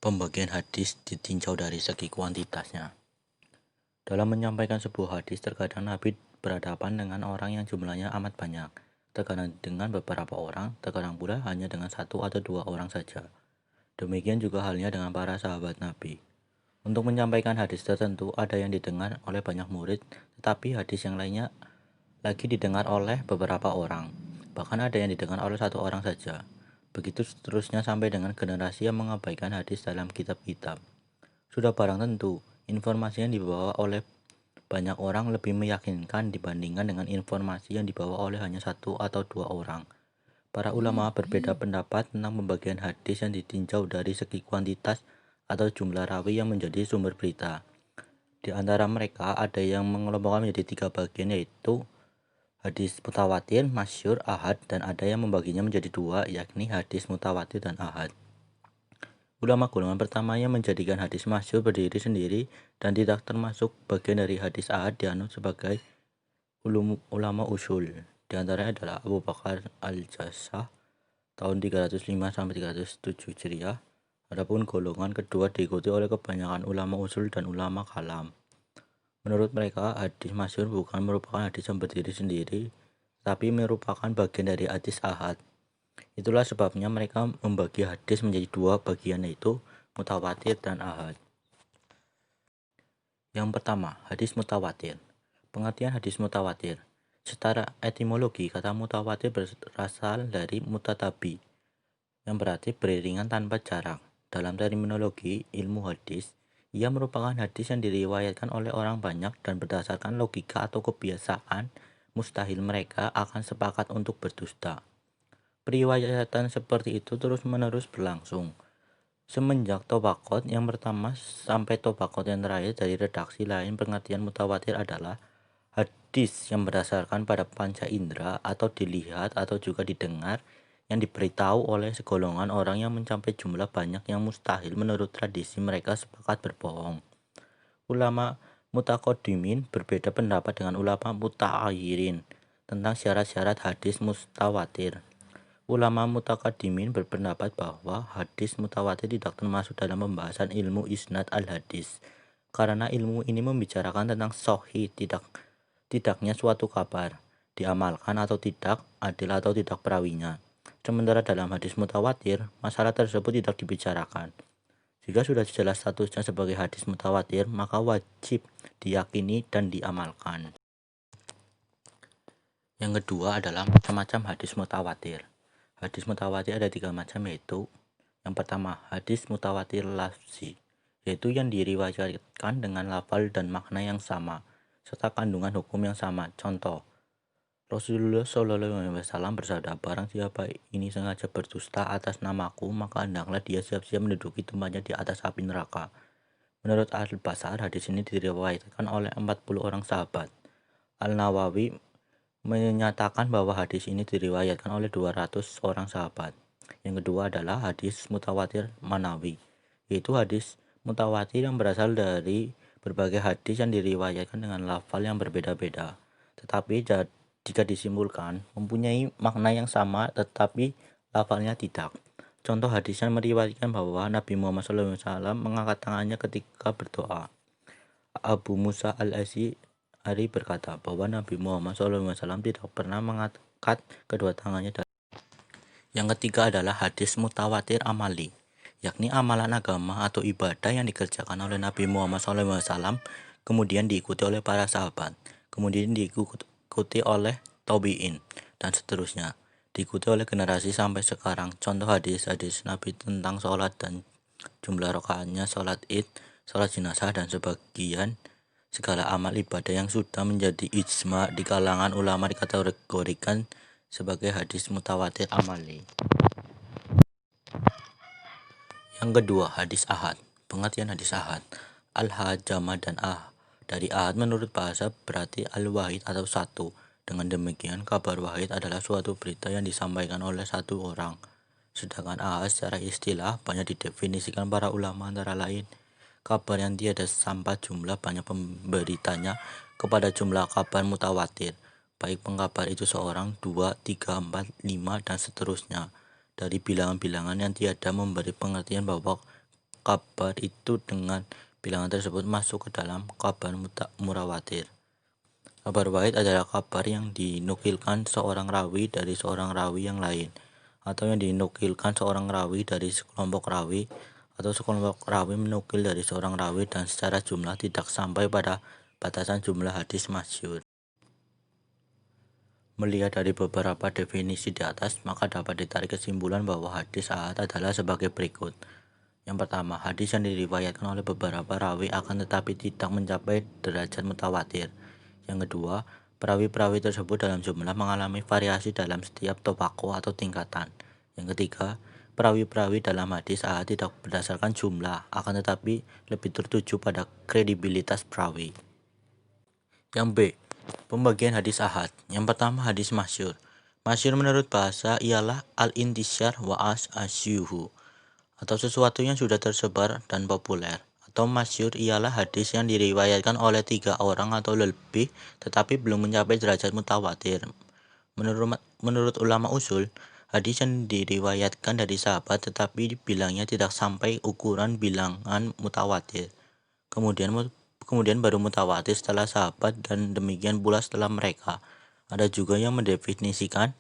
Pembagian hadis ditinjau dari segi kuantitasnya. Dalam menyampaikan sebuah hadis, terkadang Nabi berhadapan dengan orang yang jumlahnya amat banyak, terkadang dengan beberapa orang, terkadang pula hanya dengan satu atau dua orang saja. Demikian juga halnya dengan para sahabat Nabi. Untuk menyampaikan hadis tertentu, ada yang didengar oleh banyak murid, tetapi hadis yang lainnya lagi didengar oleh beberapa orang. Bahkan ada yang didengar oleh satu orang saja. Begitu seterusnya sampai dengan generasi yang mengabaikan hadis dalam kitab-kitab. Sudah barang tentu, informasi yang dibawa oleh banyak orang lebih meyakinkan dibandingkan dengan informasi yang dibawa oleh hanya satu atau dua orang. Para ulama berbeda pendapat tentang pembagian hadis yang ditinjau dari segi kuantitas atau jumlah rawi yang menjadi sumber berita. Di antara mereka ada yang mengelompokkan menjadi tiga bagian, yaitu hadis mutawatir, masyhur, ahad, dan ada yang membaginya menjadi dua, yakni hadis mutawatir dan ahad. Ulama golongan pertama yang menjadikan hadis masyhur berdiri sendiri dan tidak termasuk bagian dari hadis ahad dianut sebagai ulama usul. Di antaranya adalah Abu Bakar al-Jassah tahun 305 sampai 307 Hijriah. Adapun golongan kedua diikuti oleh kebanyakan ulama usul dan ulama kalam. Menurut mereka, hadis masyhur bukan merupakan hadis yang berdiri sendiri, tapi merupakan bagian dari hadis ahad. Itulah sebabnya mereka membagi hadis menjadi dua bagian, yaitu mutawatir dan ahad. Yang pertama, hadis mutawatir. Pengertian hadis mutawatir. Secara etimologi, kata mutawatir berasal dari mutatabi, yang berarti beriringan tanpa jarak. Dalam terminologi ilmu hadis, ia merupakan hadis yang diriwayatkan oleh orang banyak dan berdasarkan logika atau kebiasaan, mustahil mereka akan sepakat untuk berdusta. Periwayatan seperti itu terus-menerus berlangsung. Semenjak Tobaqot yang pertama sampai Tobaqot yang terakhir, dari redaksi lain pengertian mutawatir adalah hadis yang berdasarkan pada panca indera atau dilihat atau juga didengar, yang diberitahu oleh segolongan orang yang mencapai jumlah banyak yang mustahil menurut tradisi mereka sepakat berbohong. Ulama mutaqaddimin berbeda pendapat dengan ulama mutaakhirin tentang syarat-syarat hadis mutawatir. Ulama mutaqaddimin berpendapat bahwa hadis mutawatir tidak termasuk dalam pembahasan ilmu isnad al-hadis, karena ilmu ini membicarakan tentang sahih tidaknya suatu kabar, diamalkan atau tidak, adil atau tidak perawinya. Sementara dalam hadis mutawatir, masalah tersebut tidak dibicarakan. Jika sudah jelas statusnya sebagai hadis mutawatir, maka wajib diyakini dan diamalkan. Yang kedua adalah macam-macam hadis mutawatir. Hadis mutawatir ada tiga macam, yaitu yang pertama, hadis mutawatir lafzi, yaitu yang diriwayatkan dengan lafal dan makna yang sama serta kandungan hukum yang sama. Contoh, Rasulullah SAW bersabda, barang siapa ini sengaja berdusta atas namaku, maka hendaklah dia siap-siap menduduki tempatnya di atas api neraka. Menurut Al-Basar, hadis ini diriwayatkan oleh 40 orang sahabat. Al-Nawawi menyatakan bahwa hadis ini diriwayatkan oleh 200 orang sahabat. Yang kedua adalah hadis mutawatir manawi, yaitu hadis mutawatir yang berasal dari berbagai hadis yang diriwayatkan dengan lafal yang berbeda-beda, tetapi jika disimpulkan mempunyai makna yang sama tetapi lafalnya tidak. Contoh hadis yang meriwayatkan bahwa Nabi Muhammad SAW mengangkat tangannya ketika berdoa. Abu Musa al-Asy'ari berkata bahwa Nabi Muhammad SAW tidak pernah mengangkat kedua tangannya. Yang ketiga adalah hadis mutawatir amali, yakni amalan agama atau ibadah yang dikerjakan oleh Nabi Muhammad SAW, kemudian diikuti oleh para sahabat, kemudian diikuti oleh tabi'in, dan seterusnya, diikuti oleh generasi sampai sekarang. Contoh hadis-hadis Nabi tentang sholat dan jumlah rakaatnya, sholat id, sholat jenazah, dan sebagian segala amal ibadah yang sudah menjadi ijma di kalangan ulama dikategorikan sebagai hadis mutawatir amali. Yang kedua, hadis ahad. Pengertian hadis ahad. Al-had, jama, dan dari ahad menurut bahasa berarti al-wahid atau satu. Dengan demikian, kabar wahid adalah suatu berita yang disampaikan oleh satu orang. Sedangkan ahad secara istilah banyak didefinisikan para ulama, antara lain kabar yang tiada sampai jumlah banyak pemberitanya kepada jumlah kabar mutawatir, baik pengkabar itu seorang, 2, 3, 4, 5, dan seterusnya, dari bilangan-bilangan yang tiada memberi pengertian bahwa kabar itu dengan bilangan tersebut masuk ke dalam kabar mutawatir. Kabar wahid adalah kabar yang dinukilkan seorang rawi dari seorang rawi yang lain, atau yang dinukilkan seorang rawi dari sekelompok rawi, atau sekelompok rawi menukil dari seorang rawi dan secara jumlah tidak sampai pada batasan jumlah hadis masyhur. Melihat dari beberapa definisi di atas, maka dapat ditarik kesimpulan bahwa hadis ahad adalah sebagai berikut. Yang pertama, hadis yang diriwayatkan oleh beberapa rawi akan tetapi tidak mencapai derajat mutawatir. Yang kedua, perawi-perawi tersebut dalam jumlah mengalami variasi dalam setiap tobaqo atau tingkatan. Yang ketiga, perawi-perawi dalam hadis ahad tidak berdasarkan jumlah, akan tetapi lebih tertuju pada kredibilitas perawi. Yang B, pembagian hadis ahad. Yang pertama, hadis masyhur. Masyhur menurut bahasa ialah al-intisyar wa asyuhu, atau sesuatu yang sudah tersebar dan populer. Atau masyhur ialah hadis yang diriwayatkan oleh 3 orang atau lebih tetapi belum mencapai derajat mutawatir. Menurut ulama usul, hadis yang diriwayatkan dari sahabat tetapi bilangnya tidak sampai ukuran bilangan mutawatir. Kemudian baru mutawatir setelah sahabat dan demikian pula setelah mereka. Ada juga yang mendefinisikan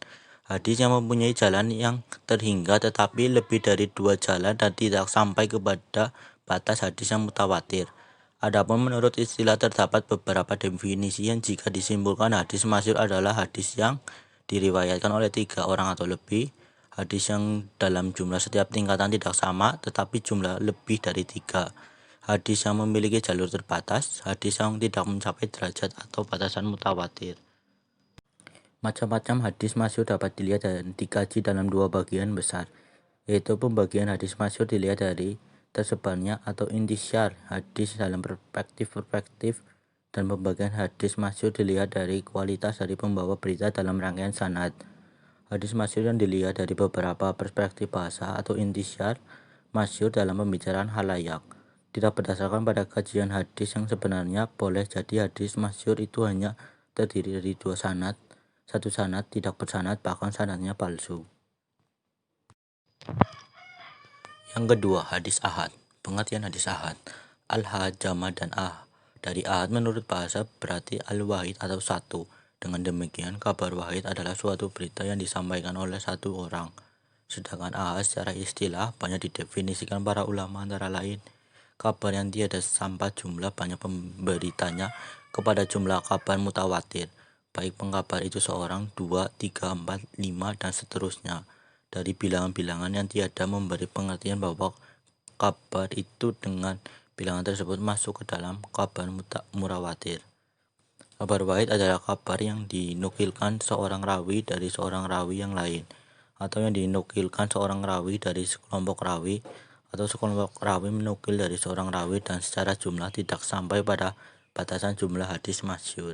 hadis yang mempunyai jalan yang terhingga tetapi lebih dari 2 jalan dan tidak sampai kepada batas hadis yang mutawatir. Adapun menurut istilah terdapat beberapa definisi yang jika disimpulkan hadis masyhur adalah hadis yang diriwayatkan oleh 3 orang atau lebih, hadis yang dalam jumlah setiap tingkatan tidak sama tetapi jumlah lebih dari 3. Hadis yang memiliki jalur terbatas, hadis yang tidak mencapai derajat atau batasan mutawatir. Macam-macam hadis masyhur dapat dilihat dan dikaji dalam 2 bagian besar, yaitu pembagian hadis masyhur dilihat dari tersebarnya atau intisyar hadis dalam perspektif, dan pembagian hadis masyhur dilihat dari kualitas dari pembawa berita dalam rangkaian sanad. Hadis masyhur yang dilihat dari beberapa perspektif bahasa atau intisyar masyhur dalam pembicaraan halayak. Tidak berdasarkan pada kajian hadis yang sebenarnya, boleh jadi hadis masyhur itu hanya terdiri dari 2 sanad, 1 sanad tidak bersanad, bahkan sanadnya palsu. Yang kedua, hadis ahad. Pengertian hadis ahad. Al-ahad jama' dan dari ahad menurut bahasa berarti al-wahid atau satu. Dengan demikian, kabar wahid adalah suatu berita yang disampaikan oleh 1 orang. Sedangkan ahad secara istilah banyak didefinisikan para ulama antara lain kabar yang tiada sampai jumlah banyak pemberitanya kepada jumlah kabar mutawatir, baik pengkabar itu seorang, 2, 3, 4, 5, dan seterusnya, dari bilangan-bilangan yang tiada memberi pengertian bahwa kabar itu dengan bilangan tersebut masuk ke dalam kabar mutawatir. Kabar wahid adalah kabar yang dinukilkan seorang rawi dari seorang rawi yang lain, atau yang dinukilkan seorang rawi dari sekelompok rawi, atau sekelompok rawi menukil dari seorang rawi dan secara jumlah tidak sampai pada batasan jumlah hadis masyhur.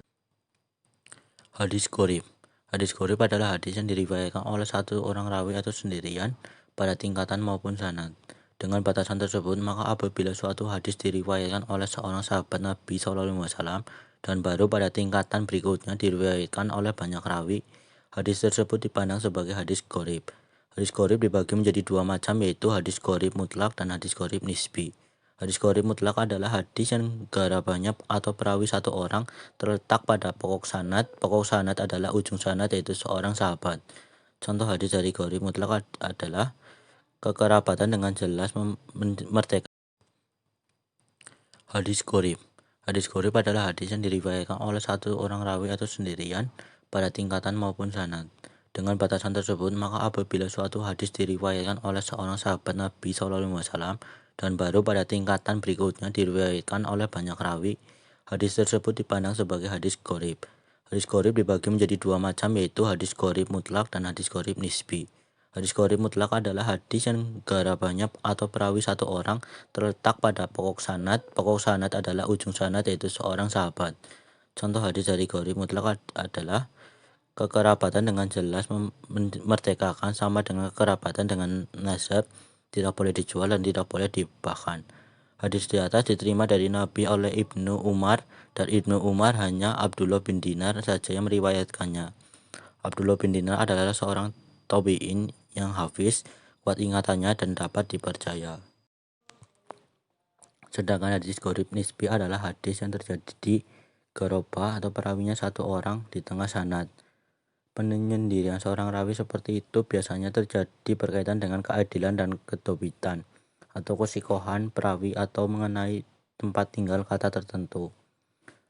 Hadis qorib. Hadis qorib adalah hadis yang diriwayatkan oleh 1 orang rawi atau sendirian pada tingkatan maupun sanad. Dengan batasan tersebut, maka apabila suatu hadis diriwayatkan oleh seorang sahabat Nabi SAW dan baru pada tingkatan berikutnya diriwayatkan oleh banyak rawi, hadis tersebut dipandang sebagai hadis qorib. Hadis qorib dibagi menjadi 2 macam, yaitu hadis qorib mutlak dan hadis qorib nisbi. Hadis qorib mutlak adalah hadis yang garapannya atau perawi 1 orang terletak pada pokok sanad. Pokok sanad adalah ujung sanad, yaitu seorang sahabat. Contoh hadis dari qorib mutlak adalah kekerabatan dengan jelas merdeka. Hadis qorib. Hadis qorib adalah hadis yang diriwayatkan oleh 1 orang rawi atau sendirian pada tingkatan maupun sanad. Dengan batasan tersebut, maka apabila suatu hadis diriwayatkan oleh seorang sahabat Nabi SAW dan baru pada tingkatan berikutnya diriwayatkan oleh banyak rawi, hadis tersebut dipandang sebagai hadis qorib. Hadis qorib dibagi menjadi 2 macam, yaitu hadis qorib mutlak dan hadis qorib nisbi. Hadis qorib mutlak adalah hadis yang garapannya atau perawi 1 orang terletak pada pokok sanad. Pokok sanad adalah ujung sanad, yaitu seorang sahabat. Contoh hadis dari qorib mutlak adalah kekerabatan dengan jelas merdekakan sama dengan kekerabatan dengan nasab, tidak boleh dijual dan tidak boleh dihibahkan. Hadis di atas diterima dari Nabi oleh Ibnu Umar, dan Ibnu Umar hanya Abdullah bin Dinar saja yang meriwayatkannya. Abdullah bin Dinar adalah seorang tabi'in yang hafiz, kuat ingatannya dan dapat dipercaya. Sedangkan hadis gharib nisbi adalah hadis yang terjadi di gerobah atau perawinya satu orang di tengah sanad. Penyendirian seorang rawi seperti itu biasanya terjadi berkaitan dengan keadilan dan kedobitan, atau kesikohan perawi atau mengenai tempat tinggal kata tertentu.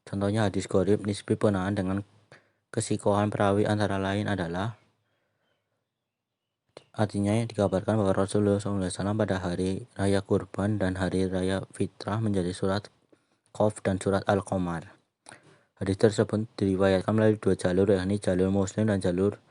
Contohnya hadis gharib nisbi berkenaan dengan kesikohan perawi antara lain adalah artinya dikabarkan bahwa Rasulullah SAW pada hari raya kurban dan hari raya fitrah menjadi surat Qaf dan surat Al-Qamar. Hadis tersebut diriwayatkan melalui dua jalur, yakni jalur Muslim dan jalur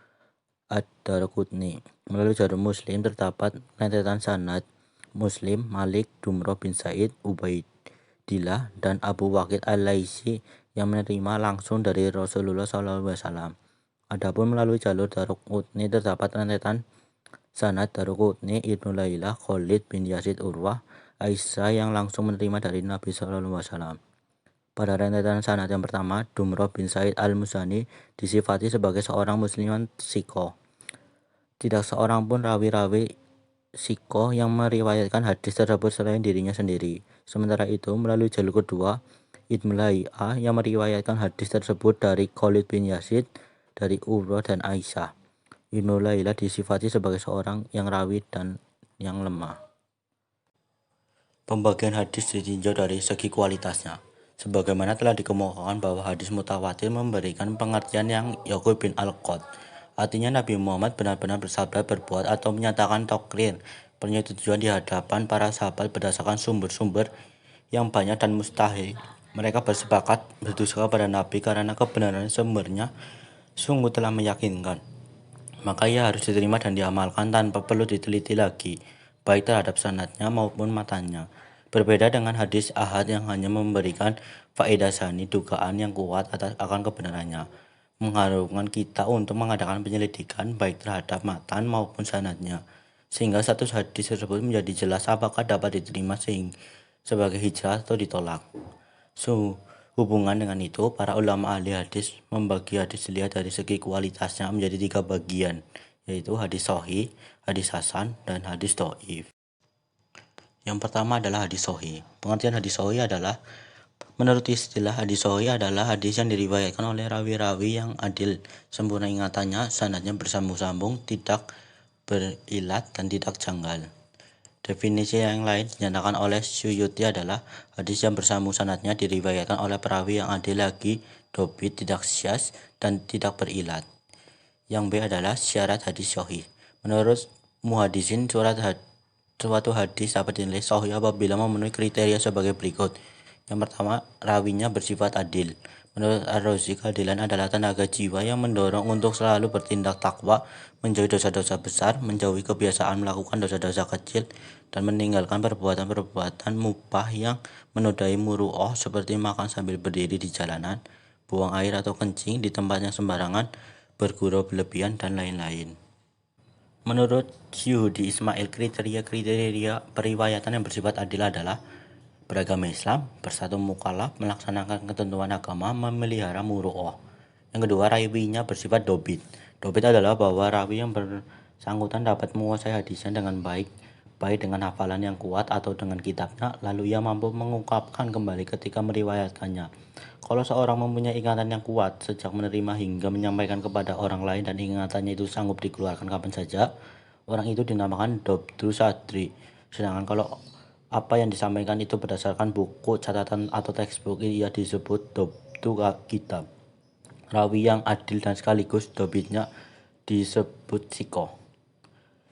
Ad-Darqutni. Melalui jalur Muslim terdapat rentetan sanad Muslim, Malik, Dumroh bin Said, Ubaidillah, dan Abu Waqid Al-Laisi yang menerima langsung dari Rasulullah SAW. Adapun melalui jalur Darqutni terdapat rentetan sanad Darqutni, Ibnu Lailah, Khalid bin Yazid Urwah, Aisyah yang langsung menerima dari Nabi SAW. Pada rentetan sanad yang pertama, Dumroh bin Said Al-Muzani disifati sebagai seorang musliman sikoh. Tidak seorang pun rawi-rawi sikoh yang meriwayatkan hadis tersebut selain dirinya sendiri. Sementara itu, melalui jalur kedua, Ibnu Lailah yang meriwayatkan hadis tersebut dari Khalid bin Yazid, dari Urwah dan Aisyah. Ibnu Lailah disifati sebagai seorang yang rawi dan yang lemah. Pembagian hadis ditinjau dari segi kualitasnya. Sebagaimana telah dikemukakan bahwa hadis mutawatir memberikan pengertian yang Yaqub bin Al-Qad. Artinya Nabi Muhammad benar-benar bersabda, berbuat atau menyatakan takrir, persetujuan di hadapan para sahabat berdasarkan sumber-sumber yang banyak dan mustahil. Mereka bersepakat berdusta pada Nabi karena kebenaran sumbernya sungguh telah meyakinkan. Maka ia harus diterima dan diamalkan tanpa perlu diteliti lagi, baik terhadap sanadnya maupun matanya. Berbeda dengan hadis ahad yang hanya memberikan faedah sani, dugaan yang kuat akan kebenarannya, mengharuskan kita untuk mengadakan penyelidikan baik terhadap matan maupun sanadnya, sehingga status hadis tersebut menjadi jelas apakah dapat diterima sebagai hijrah atau ditolak. Hubungan dengan itu, para ulama ahli hadis membagi hadis dilihat dari segi kualitasnya menjadi 3 bagian, yaitu hadis sahih, hadis hasan, dan hadis dhaif. Yang pertama adalah hadis sahih. Pengertian hadis sahih adalah, menurut istilah hadis sahih adalah hadis yang diriwayatkan oleh rawi-rawi yang adil, sempurna ingatannya, sanadnya bersambung-sambung, tidak berilat dan tidak janggal. Definisi yang lain dinyatakan oleh Suyuti adalah hadis yang bersambung sanadnya diriwayatkan oleh perawi yang adil lagi, dobit, tidak syaz, dan tidak berilat. Yang B adalah syarat hadis sahih. Menurut muhadisin, suatu hadis dapat dinilai sahih apabila memenuhi kriteria sebagai berikut. Yang pertama, rawinya bersifat adil. Menurut Ar-Razi, keadilan adalah tenaga jiwa yang mendorong untuk selalu bertindak takwa, menjauhi dosa-dosa besar, menjauhi kebiasaan melakukan dosa-dosa kecil, dan meninggalkan perbuatan-perbuatan mubah yang menodai muru'ah seperti makan sambil berdiri di jalanan, buang air atau kencing di tempat yang sembarangan, bergurau berlebihan, dan lain-lain. Menurut Syuhudi Ismail, kriteria periwayatan yang bersifat adil adalah beragama Islam, bersatu mukallaf, melaksanakan ketentuan agama, memelihara muru'ah. Yang kedua, rawinya bersifat dobit. Dobit adalah bahwa rawi yang bersangkutan dapat menguasai hadisnya dengan baik dengan hafalan yang kuat atau dengan kitabnya, lalu ia mampu mengungkapkan kembali ketika meriwayatkannya. Kalau seorang mempunyai ingatan yang kuat sejak menerima hingga menyampaikan kepada orang lain dan ingatannya itu sanggup dikeluarkan kapan saja, orang itu dinamakan dobtu sadri. Sedangkan kalau apa yang disampaikan itu berdasarkan buku, catatan, atau textbook, ia disebut dobtu kitab. Rawi yang adil dan sekaligus dobitnya disebut sikoh.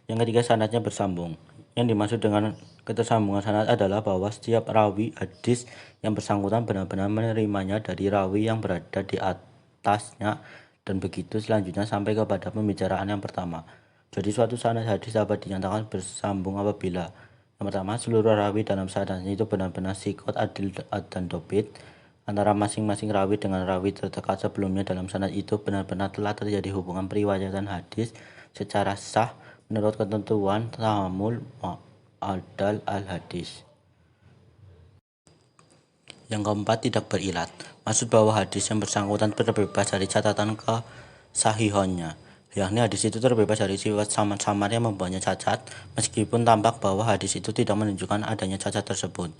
Yang ketiga, sanadnya bersambung. Yang dimaksud dengan ketersambungan sanad adalah bahwa setiap rawi hadis yang bersangkutan benar-benar menerimanya dari rawi yang berada di atasnya, dan begitu selanjutnya sampai kepada pembicaraan yang pertama. Jadi suatu sanad hadis dapat dinyatakan bersambung apabila yang pertama, seluruh rawi dalam sanadnya itu benar-benar sikot, adil, dan dobit. Antara masing-masing rawi dengan rawi terdekat sebelumnya dalam sanad itu benar-benar telah terjadi hubungan periwayatan hadis secara sah menurut ketentuan tahammul adal al-hadis. Yang keempat, tidak berilat. Maksud bahwa hadis yang bersangkutan terbebas dari catatan kesahihannya, yakni hadis itu terbebas dari sifat samar-samar yang membuatnya cacat, meskipun tampak bahwa hadis itu tidak menunjukkan adanya cacat tersebut.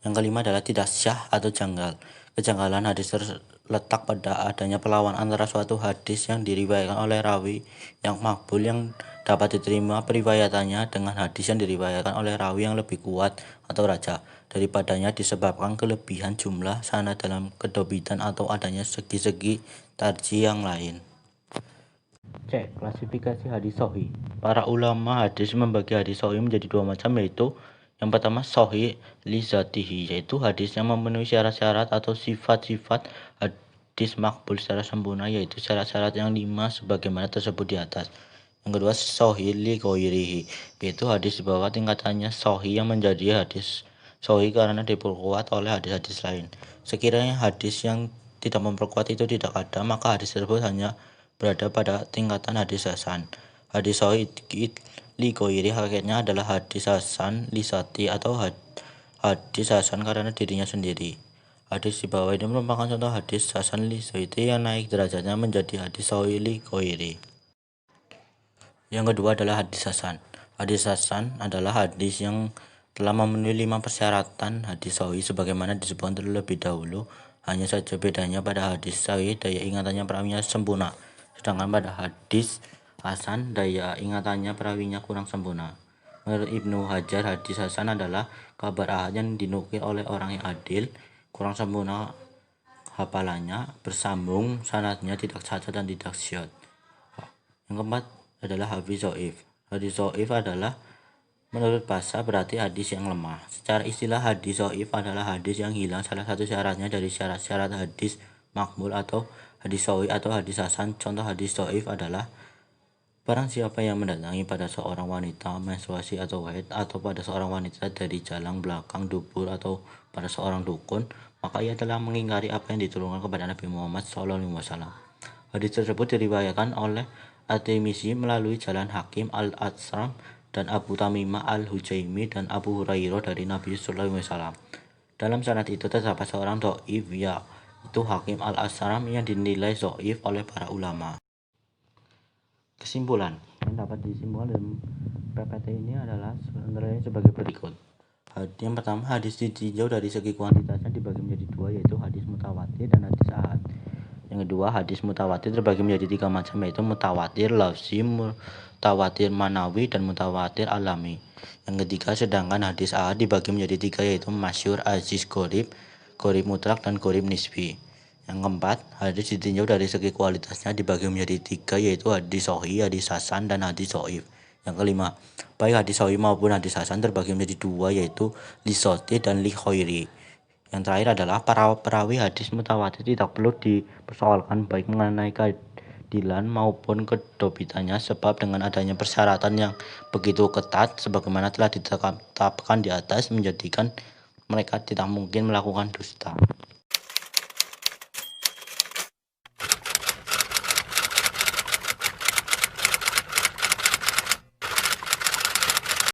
Yang kelima adalah tidak syah atau janggal. Kejanggalan hadis terletak pada adanya perlawanan antara suatu hadis yang diriwayatkan oleh rawi yang makbul yang dapat diterima periwayatannya dengan hadis yang diriwayatkan oleh rawi yang lebih kuat atau raja daripadanya disebabkan kelebihan jumlah sanad dalam kedobitan atau adanya segi-segi tarjih yang lain. C. Klasifikasi hadis sahih. Para ulama hadis membagi hadis sahih menjadi dua macam, yaitu yang pertama sahih li zatihi, yaitu hadis yang memenuhi syarat-syarat atau sifat-sifat hadis makbul secara sempurna, yaitu syarat-syarat yang 5 sebagaimana tersebut di atas. Yang kedua sahih li ghairihi, yaitu hadis di bawah tingkatannya sahih yang menjadi hadis sahih karena diperkuat oleh hadis-hadis lain. Sekiranya hadis yang tidak memperkuat itu tidak ada, maka hadis tersebut hanya berada pada tingkatan hadis hasan. Hadis sahih li ghairi hakikatnya adalah hadis hasan li zati atau hadis hasan karena dirinya sendiri. Hadis di bawah ini merupakan contoh hadis hasan li zati yang naik derajatnya menjadi hadis sahih li ghairi. Yang kedua adalah hadis hasan. Hadis hasan adalah hadis yang telah memenuhi 5 persyaratan hadis sahih sebagaimana disebutkan terlebih dahulu. Hanya saja bedanya pada hadis sahih daya ingatannya perawinya sempurna, sedangkan pada hadis hasan daya ingatannya perawinya kurang sempurna. Menurut Ibnu Hajar, hadis hasan adalah kabar ahad yang dinukil oleh orang yang adil, kurang sempurna hafalannya, bersambung sanadnya, tidak cacat dan tidak syad. Yang keempat adalah hadis dhaif. Hadis dhaif adalah menurut bahasa berarti hadis yang lemah. Secara istilah hadis dhaif adalah hadis yang hilang salah satu syaratnya dari syarat-syarat hadis makbul atau hadis sahih atau hadis hasan. Contoh hadis dhaif adalah barang siapa yang mendatangi pada seorang wanita menstruasi atau haid, atau pada seorang wanita dari jalan belakang dubur, atau pada seorang dukun, maka ia telah mengingkari apa yang diturunkan kepada Nabi Muhammad SAW. Hadis tersebut diriwayatkan oleh At-Tirmizi melalui jalan Hakim al-Atsam dan Abu Tamimah al-Hujaimi dan Abu Hurairah dari Nabi SAW. Dalam sanad itu terdapat seorang dhaif, yaitu Hakim al-Atsam, yang dinilai dhaif oleh para ulama. Kesimpulan yang dapat disimpulkan dalam PPT ini adalah sebenarnya sebagai berikut. Yang pertama, hadis ditinjau dari segi kuantitasnya dibagi menjadi dua, yaitu hadis mutawatir dan hadis ahad. Yang kedua, hadis mutawatir terbagi menjadi 3 macam, yaitu mutawatir lafzi, mutawatir manawi, dan mutawatir alami. Yang ketiga, sedangkan hadis ahad dibagi menjadi 3, yaitu masyhur, aziz, gharib mutlak, dan gharib nisbi. Yang keempat, hadis ditinjau dari segi kualitasnya dibagi menjadi 3, yaitu hadis sahih, hadis hasan, dan hadis dhaif. Yang kelima, baik hadis sahih maupun hadis hasan terbagi menjadi 2, yaitu li zati dan li ghairi. Yang terakhir adalah para perawi hadis mutawatir tidak perlu dipersoalkan baik mengenai keadilan maupun kedobitannya, sebab dengan adanya persyaratan yang begitu ketat sebagaimana telah ditetapkan di atas menjadikan mereka tidak mungkin melakukan dusta.